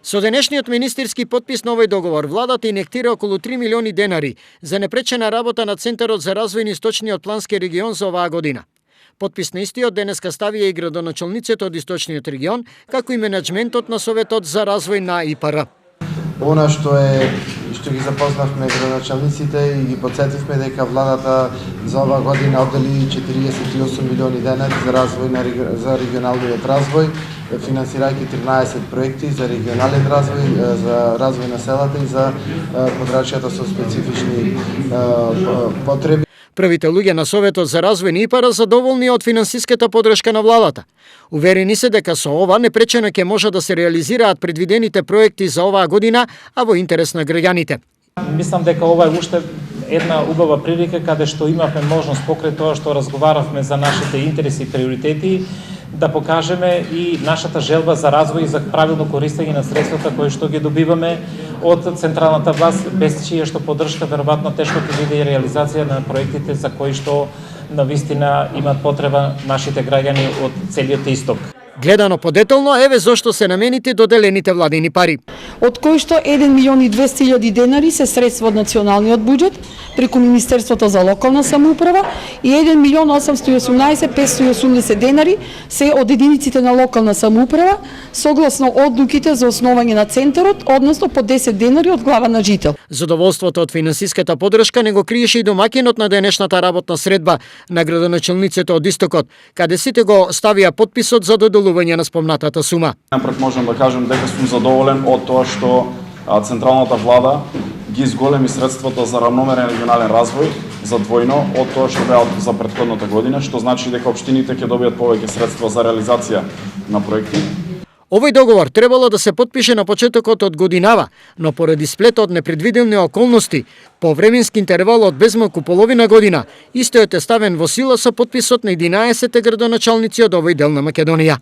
Со денешниот министерски потпис на овој договор, владата инектира околу 3 милиони денари за непречена работа на Центарот за развој на Источниот плански регион за оваа година. Потпис на истиот денеска ставија и градоначалниците од Источниот регион, како и менеджментот на Советот за развој на ИПР. Она што ги запознавме градоначалниците и ги подсетивме дека владата за оваа година оддели 48 милиони денари за развој за регионалниот развој, финансирајќи 13 проекти за регионален развој, за развој на селата и за подрачјата со специфични потреби. Првите луѓе на Советот за развој на ИПР задоволни од финансиската подршка на владата. Уверени се дека со ова непречено ќе може да се реализираат предвидените проекти за оваа година, а во интерес на граѓаните. Мислам дека ова е уште една убава прилика каде што имавме можност покрај тоа што разговаравме за нашите интереси и приоритети да покажеме и нашата желба за развој и за правилно користење на средствата кои што ги добиваме од централната власт, без чија што поддршка веројатно тешко ќе биде и реализација на проектите за кои што навистина имат потреба нашите граѓани од целиот исток. Гледано подетално, еве зошто се наменети доделените владини пари. Од кои што 1 милион и 200 илјади денари се средства од националниот буџет преку Министерството за локална самоуправа и 1 милион 818 580 денари се од единиците на локална самоуправа согласно одлуките за основање на центарот, односно по 10 денари од глава на жител. Задоволството од финансиската подршка не го криеше и домаќинот на денешната работна средба на градоначалниците од Истокот, каде сите го ставија потписот за доделување на спомнатата сума. Напред можам да кажам дека сум задоволен од тоа што централната влада ги изголеми средствата за рамномерен регионален развој за двојно од тоа што беа за претходната година, што значи дека општините ќе добијат повеќе средства за реализација на проекти. Овој договор требало да се потпише на почетокот од годинава, но поради сплетот непредвидени околности, по временски интервал од безмалку половина година, истојот е ставен во сила со потписот на 11 градоначалници од овој дел на Македонија.